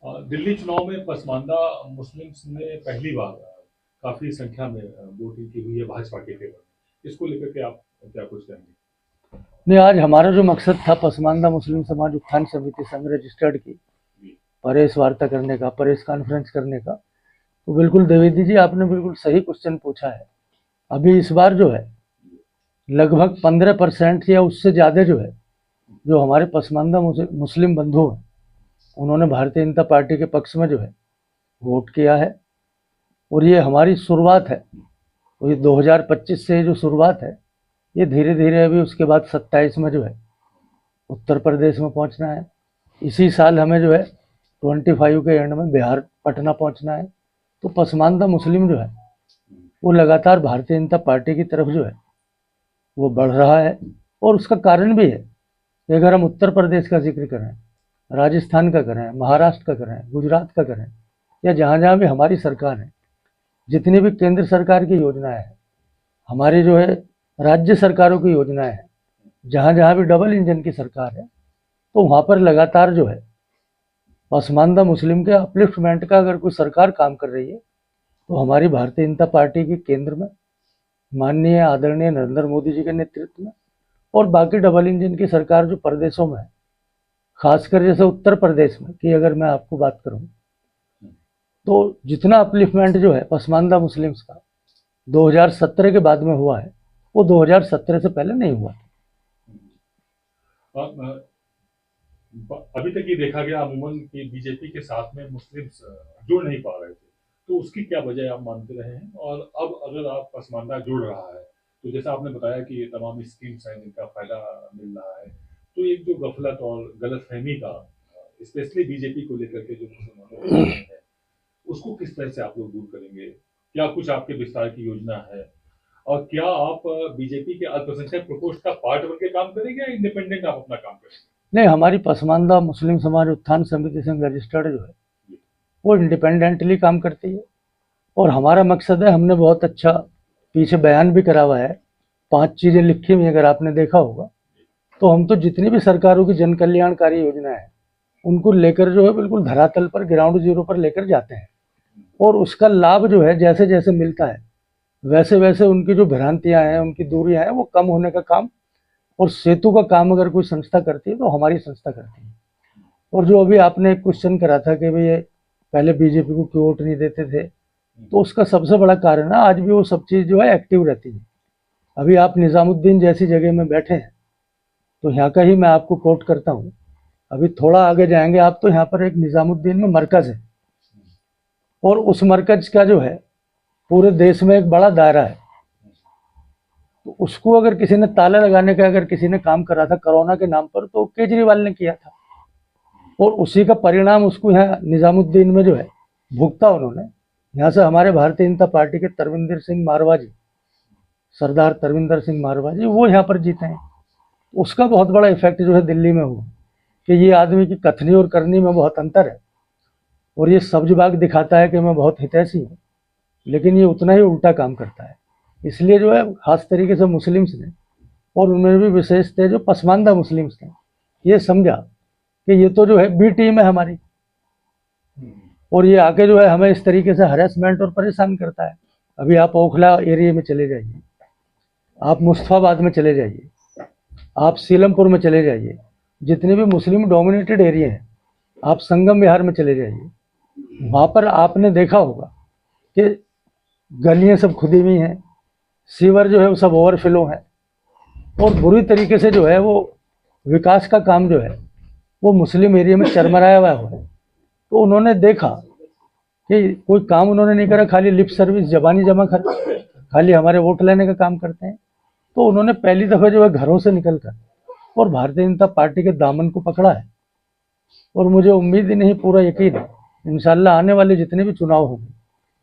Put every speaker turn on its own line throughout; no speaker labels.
दिल्ली चुनाव में पसमानदा मुस्लिम्स ने पहली बार काफी संख्या में वोटिंग की हुई है भाजपा के फेवर में। इसको लेकर के आप क्या कुछ कहेंगे?
नहीं, आज हमारा जो मकसद था पसमानदा मुस्लिम समाज उत्थान समिति संघ रजिस्टर्ड की प्रेस वार्ता करने का, प्रेस कॉन्फ्रेंस करने का, तो बिल्कुल द्विवेदी जी आपने बिल्कुल सही क्वेश्चन पूछा है। अभी इस बार जो है लगभग 15% या उससे ज़्यादा जो है, जो हमारे पसमानदा मुस्लिम बंधु हैं, उन्होंने भारतीय जनता पार्टी के पक्ष में जो है वोट किया है। और ये हमारी शुरुआत है, तो ये 2025 से जो शुरुआत है, ये धीरे धीरे अभी उसके बाद 27 में जो है उत्तर प्रदेश में पहुंचना है। इसी साल हमें जो है 25 के एंड में बिहार पटना पहुंचना है। तो पसमानदा मुस्लिम जो है वो लगातार भारतीय जनता पार्टी की तरफ जो है वो बढ़ रहा है। और उसका कारण भी है कि अगर हम उत्तर प्रदेश का जिक्र करें, राजस्थान का करें, महाराष्ट्र का करें, गुजरात का करें, या जहाँ जहाँ भी हमारी सरकार है, जितनी भी केंद्र सरकार की योजनाएं हैं, हमारी जो है राज्य सरकारों की योजनाएं हैं, जहाँ जहाँ भी डबल इंजन की सरकार है, तो वहाँ पर लगातार जो है पसमानदा मुस्लिम के अपलिफ्टमेंट का अगर कोई सरकार काम कर रही है, तो हमारी भारतीय जनता पार्टी के केंद्र में माननीय आदरणीय नरेंद्र मोदी जी के नेतृत्व में, और बाकी डबल इंजन की सरकार जो प्रदेशों में है, खासकर जैसे उत्तर प्रदेश में की अगर मैं आपको बात करूं, तो जितना अपलिफ्टमेंट जो है पसमानदा मुस्लिम्स का 2017 के बाद में हुआ है, वो 2017 से पहले नहीं हुआ।
अभी तक ये देखा गया अमूमन कि बीजेपी के साथ में मुस्लिम्स जुड़ नहीं पा रहे थे, तो उसकी क्या वजह आप मानते रहे हैं? और अब अगर आप पसमानदा जुड़ रहा है, तो जैसा आपने बताया कि ये तमाम स्कीम्स हैं जिनका फायदा मिल रहा है, तो एक जो गफलत और गलतफहमी का स्पेशली बीजेपी को लेकर के जो मुसलमानों में है, उसको किस तरह से आप लोग दूर करेंगे? क्या कुछ आपके विस्तार की योजना है? और क्या आप बीजेपी के अल्पसंख्यक प्रकोष्ठ का पार्ट बन के काम करेंगे या इंडिपेंडेंट आप अपना काम करेंगे?
नहीं, हमारी पसमानदा मुस्लिम समाज उत्थान समिति संघ रजिस्टर्ड जो है वो इंडिपेंडेंटली काम करती है। और हमारा मकसद है, हमने बहुत अच्छा पीछे बयान भी करा हुआ है, 5 चीज़ें लिखी हुई अगर आपने देखा होगा, तो हम तो जितनी भी सरकारों की जन कल्याणकारी योजना है उनको लेकर जो है बिल्कुल धरातल पर, ग्राउंड जीरो पर लेकर जाते हैं। और उसका लाभ जो है जैसे जैसे मिलता है, वैसे वैसे उनकी जो भ्रांतियां हैं, उनकी दूरियां हैं, वो कम होने का काम, और सेतु का काम अगर कोई संस्था करती है तो हमारी संस्था करती है। और जो अभी आपने एक क्वेश्चन करा था कि भाई ये पहले बीजेपी को क्यों वोट नहीं देते थे, तो उसका सबसे बड़ा कारण है आज भी वो सब चीज़ जो है एक्टिव रहती है। अभी आप निज़ामुद्दीन जैसी जगह में बैठे हैं, तो यहाँ का ही मैं आपको कोट करता हूँ। अभी थोड़ा आगे जाएंगे आप, तो यहाँ पर एक निज़ामुद्दीन में मरकज़ है, और उस मरकज़ का जो है पूरे देश में एक बड़ा दायरा है। तो उसको अगर किसी ने ताला लगाने का अगर किसी ने काम करा था कोरोना के नाम पर, तो केजरीवाल ने किया था, और उसी का परिणाम उसको यहाँ निज़ामुद्दीन में जो है भुगता उन्होंने। यहाँ से हमारे भारतीय जनता पार्टी के तरविंदर सिंह मारवा जी, सरदार तरविंदर सिंह मारवा जी, वो यहाँ पर जीते हैं। उसका बहुत बड़ा इफेक्ट जो है दिल्ली में हुआ कि ये आदमी की कथनी और करनी में बहुत अंतर है, और ये सब्ज बाग दिखाता है कि मैं बहुत हितैषी हूँ, लेकिन ये उतना ही उल्टा काम करता है। इसलिए जो है खास तरीके से मुस्लिम्स ने, और उनमें भी विशेष थे जो पसमानदा मुस्लिम्स ने, ये समझा कि ये तो जो है बी टीम है हमारी, और ये आके जो है हमें इस तरीके से हरेसमेंट और परेशान करता है। अभी आप ओखला एरिया में चले जाइए, आप मुस्तफाबाद में चले जाइए, आप सीलमपुर में चले जाइए, जितने भी मुस्लिम डोमिनेटेड एरिया हैं, आप संगम विहार में चले जाइए, वहाँ पर आपने देखा होगा कि गलियाँ सब खुदी हुई हैं, सीवर जो है वो सब ओवरफ्लो है, और बुरी तरीके से जो है वो विकास का काम जो है वो मुस्लिम एरिया में चरमराया हुआ है। तो उन्होंने देखा कि कोई काम उन्होंने नहीं करा, खाली लिप सर्विस, जबानी जमा कर, खाली हमारे वोट लेने का काम करते हैं। तो उन्होंने पहली दफ़ा जो है घरों से निकल कर और भारतीय जनता पार्टी के दामन को पकड़ा है। और मुझे उम्मीद ही नहीं, पूरा यकीन है इंशाल्लाह आने वाले जितने भी चुनाव होंगे,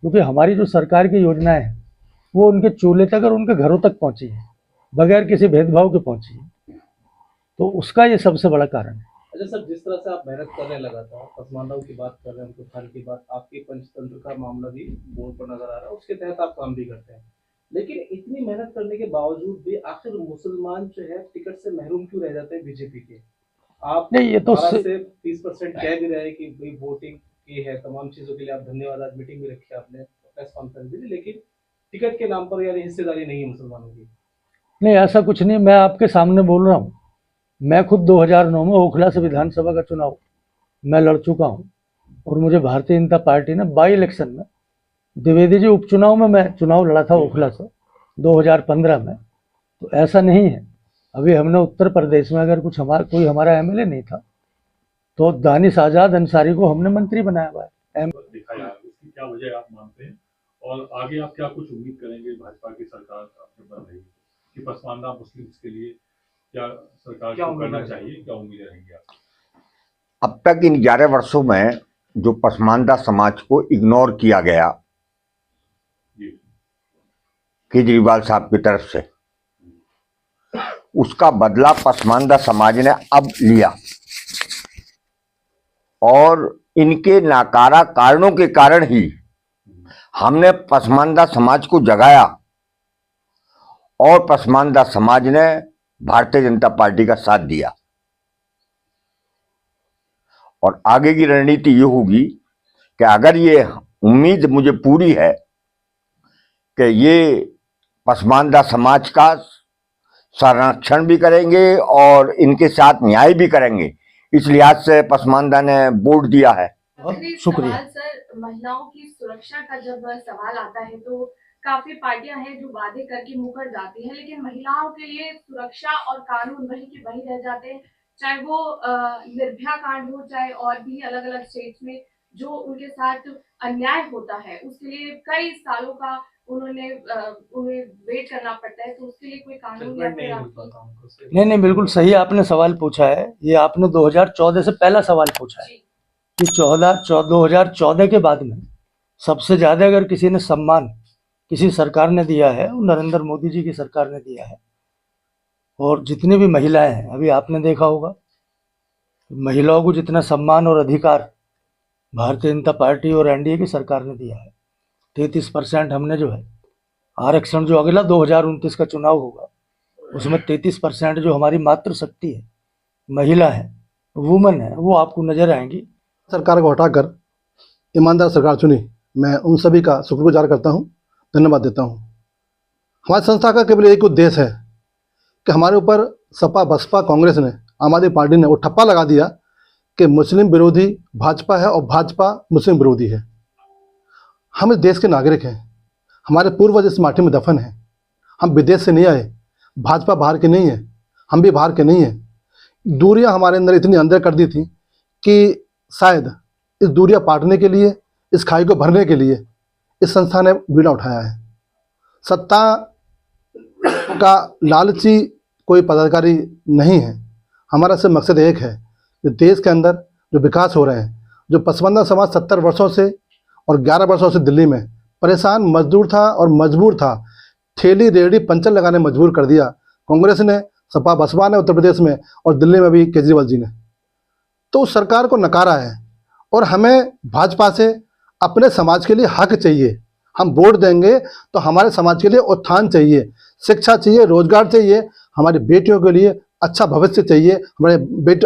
क्योंकि हमारी जो सरकार की योजनाएं हैं वो उनके चूल्हे तक और उनके घरों तक पहुंची है, बगैर किसी भेदभाव के पहुंची है। तो उसका ये सबसे बड़ा कारण है।
अच्छा सर, जिस तरह से आप मेहनत करने लगा था, पसमानदाओं की बात कर रहे हैं, उनके फल की बात, आपके पंचतंत्र का मामला भी बोर्ड पर नजर आ रहा है, उसके तहत आप काम भी करते हैं, लेकिन इतनी मेहनत करने के बावजूद भी आखिर मुसलमान जो है टिकट से महरूम क्यों रह जाते हैं बीजेपी के? आप
नहीं, ये तो
12 से 30% कह भी रहे हैं कि भाई वोटिंग की है, तमाम चीजों के लिए आप धन्यवाद। आज मीटिंग भी रखी आपने, प्रेस कॉन्फ्रेंस भी दी, लेकिन टिकट के नाम पर यानी हिस्सेदारी नहीं है मुसलमानों की।
नहीं, ऐसा कुछ नहीं, मैं आपके सामने बोल रहा हूँ। मैं खुद 2009 में ओखला से विधानसभा का चुनाव मैं लड़ चुका हूँ, और मुझे भारतीय जनता पार्टी ने बाई इलेक्शन में, द्विवेदी जी उपचुनाव में मैं चुनाव लड़ा था ओखला से 2015 में। तो ऐसा नहीं है, अभी हमने उत्तर प्रदेश में अगर कोई हमारा एमएलए नहीं था तो दानिश आजाद अंसारी को हमने मंत्री बनाया हुआ है।
देखा यार, उसकी क्या वजह आप मानते हैं, और आगे आप क्या कुछ उम्मीद करेंगे भाजपा की सरकार आपसे बन रही है कि पसमानदा मुस्लिम्स के लिए क्या सरकार को करना चाहिए, क्या उम्मीदें रहेंगी आपकी?
अब तक इन 11 वर्षों में जो पसमानदा समाज को इग्नोर किया गया केजरीवाल साहब की तरफ से, उसका बदला पसमानदा समाज ने अब लिया, और इनके नाकारा कारणों के कारण ही हमने पसमानदा समाज को जगाया, और पसमानदा समाज ने भारतीय जनता पार्टी का साथ दिया। और आगे की रणनीति ये होगी कि अगर ये उम्मीद मुझे पूरी है कि ये पसमानदा समाज का संरक्षण भी करेंगे और इनके साथ न्याय भी करेंगे, इस लिहाज से पसमानदा ने वोट दिया है।
शुक्रिया
सर, महिलाओं की सुरक्षा का जब सवाल आता है तो काफी पार्टियां हैं जो वादे करके मुकर जाती हैं, लेकिन महिलाओं के लिए सुरक्षा और कानून वही के वही रह जाते हैं, चाहे वो निर्भया कांड हो, चाहे और भी अलग अलग स्टेट्स में जो उनके साथ अन्याय होता है उसके लिए कई सालों का उन्हें वेट करना पड़ता है। तो उसके लिए कोई कानून या फिर
नहीं नहीं, बिल्कुल सही आपने सवाल पूछा है। ये आपने 2014 से पहला सवाल पूछा है कि 2014 के बाद में सबसे ज्यादा अगर किसी ने सम्मान किसी सरकार ने दिया है वो नरेंद्र मोदी जी की सरकार ने दिया है। और जितनी भी महिलाएं हैं, अभी आपने देखा होगा महिलाओं को जितना सम्मान और अधिकार भारतीय जनता पार्टी और एनडीए की सरकार ने दिया है। 33% हमने जो है आरक्षण, जो अगला 2029 का चुनाव होगा उसमें 33% जो हमारी मातृशक्ति है, महिला है, वुमन है, वो आपको नजर आएंगी।
सरकार को हटाकर ईमानदार सरकार चुनी, मैं उन सभी का शुक्रगुजार करता हूं, धन्यवाद देता हूं। हमारी संस्था का केवल एक उद्देश्य है कि हमारे ऊपर सपा बसपा कांग्रेस ने, आम आदमी पार्टी ने वो ठप्पा लगा दिया कि मुस्लिम विरोधी भाजपा है और भाजपा मुस्लिम विरोधी है। हम इस देश के नागरिक हैं, हमारे पूर्वज इस माटी में दफन हैं, हम विदेश से नहीं आए, भाजपा बाहर के नहीं है, हम भी बाहर के नहीं हैं। दूरियां हमारे अंदर इतनी अंदर कर दी थी कि शायद इस दूरियां पाटने के लिए, इस खाई को भरने के लिए इस संस्था ने बीड़ा उठाया है। सत्ता का लालची कोई पदाधिकारी नहीं है, हमारा सिर्फ मकसद एक है कि देश के अंदर जो विकास हो रहे हैं, जो पसमानदा समाज 70 वर्षों से और 11 वर्षों से दिल्ली में परेशान मजदूर था और मजबूर था, ठेली रेहड़ी पंचर लगाने मजबूर कर दिया कांग्रेस ने, सपा बसपा ने उत्तर प्रदेश में, और दिल्ली में भी केजरीवाल जी ने। तो उस सरकार को नकारा है, और हमें भाजपा से अपने समाज के लिए हक चाहिए। हम वोट देंगे तो हमारे समाज के लिए उत्थान चाहिए, शिक्षा चाहिए, रोजगार चाहिए, हमारी बेटियों के लिए अच्छा भविष्य चाहिए,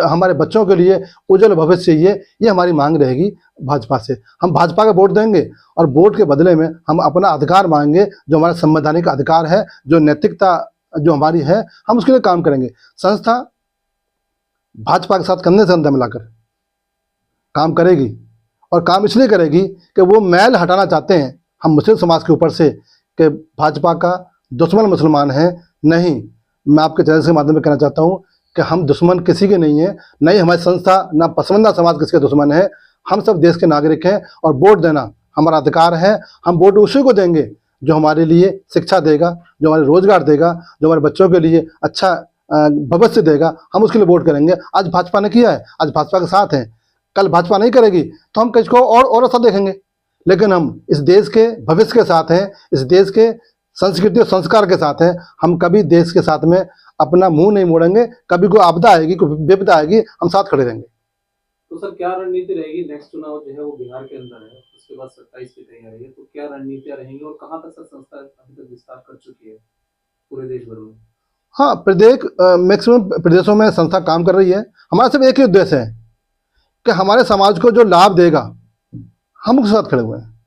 हमारे बच्चों के लिए उज्जवल भविष्य चाहिए। ये हमारी मांग रहेगी भाजपा से। हम भाजपा का वोट देंगे और वोट के बदले में हम अपना अधिकार मांगेंगे, जो हमारा संवैधानिक अधिकार है, जो नैतिकता जो हमारी है, हम उसके लिए काम करेंगे। संस्था भाजपा के साथ कंधे से कंधा मिलाकर काम करेगी, और काम इसलिए करेगी कि वो मैल हटाना चाहते हैं हम मुस्लिम समाज के ऊपर से कि भाजपा का दुश्मन मुसलमान है। नहीं, मैं आपके चैनल के माध्यम से कहना चाहता हूं कि हम दुश्मन किसी के नहीं है, नहीं हमारी संस्था, ना पसमानदा समाज किसी के दुश्मन है। हम सब देश के नागरिक हैं और वोट देना हमारा अधिकार है। हम वोट उसी को देंगे जो हमारे लिए शिक्षा देगा, जो हमारे रोजगार देगा, जो हमारे बच्चों के लिए अच्छा भविष्य देगा, हम उसके लिए वोट करेंगे। आज भाजपा ने किया है, आज भाजपा के साथ हैं, कल भाजपा नहीं करेगी तो हम किसको और ऐसा देखेंगे। लेकिन हम इस देश के भविष्य के साथ हैं, इस देश के संस्कृति और संस्कार के साथ हैं। हम कभी देश के साथ में अपना मुंह नहीं मोड़ेंगे। कभी कोई आपदा आएगी, कोई विपदा आएगी, हम साथ खड़े रहेंगे।
तो सर क्या रणनीति रहेगी? नेक्स्ट चुनाव जो है वो बिहार के अंदर है, उसके बाद 27 की तैयारी है, तो क्या रणनीतियां रहेंगी और कहाँ तक सर संस्था अभी तक विस्तार कर चुकी है पूरे देश भर में?
हाँ, मैक्सिमम प्रदेशों में संस्था काम कर रही है। हमारा सिर्फ एक ही उद्देश्य है कि हमारे समाज को जो लाभ देगा हम उसके साथ खड़े हुए हैं।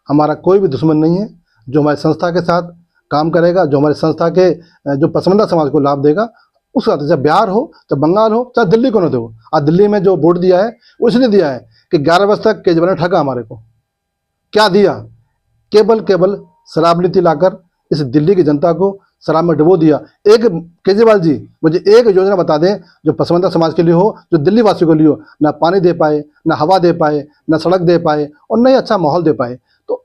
हमारा कोई भी दुश्मन नहीं है। जो हमारी संस्था के साथ काम करेगा, जो हमारी संस्था के जो पसमानदा समाज को लाभ देगा, उसके साथ, चाहे बिहार हो, चाहे बंगाल हो, चाहे दिल्ली को न हो। आज दिल्ली में जो वोट दिया है वो इसलिए दिया है कि 11 बजे तक केजरीवाल ने ठगा हमारे को। क्या दिया? केवल शराब नीति लाकर इस दिल्ली की जनता को शराब में डुबो दिया। एक केजरीवाल जी मुझे एक योजना बता दें जो पसमानदा समाज के लिए हो, जो दिल्ली वासियों के लिए हो। ना पानी दे पाए, ना हवा दे पाए, ना सड़क दे पाए, और ना ही अच्छा माहौल दे पाए। तो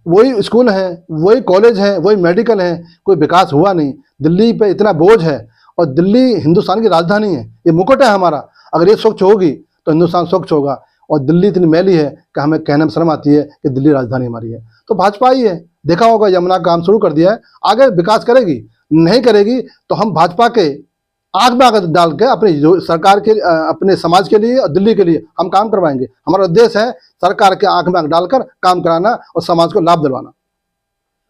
वही स्कूल हैं, वही कॉलेज हैं, वही मेडिकल हैं, कोई विकास हुआ नहीं। दिल्ली पे इतना बोझ है, और दिल्ली हिंदुस्तान की राजधानी है, ये मुकुट है हमारा। अगर ये स्वच्छ होगी तो हिंदुस्तान स्वच्छ होगा। और दिल्ली इतनी मैली है कि हमें कहने में शर्म आती है कि दिल्ली राजधानी हमारी है। तो भाजपा ही है। देखा होगा यमुना का काम शुरू कर दिया है, आगे विकास करेगी। नहीं करेगी तो हम भाजपा के आग में आग डाल के अपनी सरकार के, अपने समाज के लिए और दिल्ली के लिए हम काम करवाएंगे। हमारा उद्देश्य है सरकार के आंख में आग डालकर काम कराना और समाज को लाभ दिलवाना।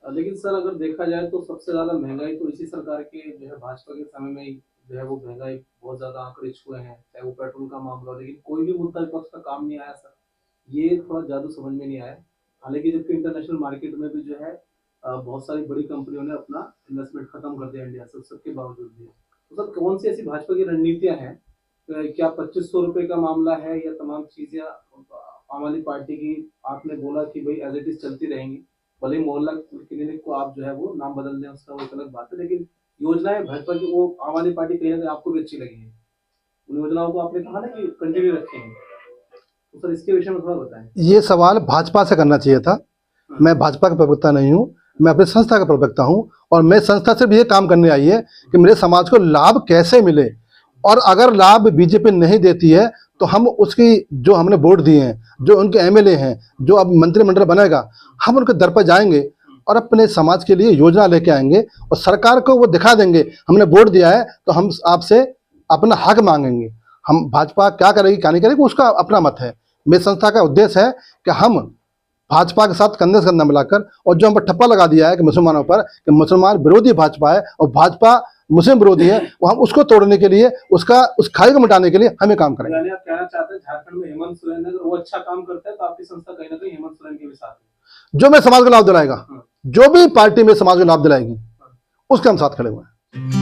लेकिन सर, अगर देखा जाए तो सबसे ज्यादा महंगाई तो इसी सरकार के जो है भाजपा के समय में ही जो है वो महंगाई बहुत ज्यादा आंकड़े छुए हैं, चाहे वो पेट्रोल का मामला हो। लेकिन कोई भी मुद्दा विपक्ष का काम नहीं आया सर, ये थोड़ा जादू समझ में नहीं आया। हालांकि जबकि इंटरनेशनल मार्केट में भी जो है बहुत सारी बड़ी कंपनियों ने अपना इन्वेस्टमेंट खत्म कर दिया इंडिया से, सबके बावजूद भी। तो सर, कौन सी ऐसी भाजपा की रणनीतियां हैं? क्या 2500 रुपए का मामला है, या तमाम चीजें आम आदमी पार्टी की आपने बोला कि भाई एज इट इज चलती रहेंगी, भले ही मोहल्ला क्लिनिक को आप जो है वो नाम बदल दें, उसका वो एक अलग बात है, लेकिन योजनाएं भाजपा की वो आम आदमी पार्टी कहीं ना कहीं आपको भी अच्छी लगी है, उन योजनाओं को आपने कहा ना कि कंटिन्यू रखेंगे। तो सर, इसके विषय में थोड़ा बताएं।
ये सवाल भाजपा से करना चाहिए था। मैं भाजपा का प्रवक्ता नहीं हूँ, मैं अपनी संस्था का प्रवक्ता हूँ। और मैं संस्था से भी ये काम करने आई है कि मेरे समाज को लाभ कैसे मिले, और अगर लाभ बीजेपी नहीं देती है तो हम उसकी, जो हमने वोट दिए हैं, जो उनके एमएलए हैं, जो अब मंत्रिमंडल बनेगा, हम उनके दर पर जाएंगे और अपने समाज के लिए योजना लेके आएंगे, और सरकार को वो दिखा देंगे हमने वोट दिया है तो हम आपसे अपना हक मांगेंगे। हम भाजपा क्या करेगी क्या नहीं करेगी उसका अपना मत है। मेरी संस्था का उद्देश्य है कि हम भाजपा के साथ कंधे से कंधा मिलाकर, और जो हम पर ठप्पा लगा दिया है कि मुसलमानों पर कि मुसलमान विरोधी भाजपा है और भाजपा मुस्लिम विरोधी है, वो हम उसको तोड़ने के लिए, उस खाई को मिटाने के लिए हमें काम करेंगे।
यानी आप कहना चाहते हैं झारखंड में हेमंत सोरेन अगर वो अच्छा काम करता है तो आपकी संस्था कहीं ना कहीं हेमंत सोरेन के भी साथ है।
जो मैं समाज को लाभ दिलाएगा, जो भी पार्टी में समाज को लाभ दिलाएगी, उसके हम साथ खड़े हुए हैं।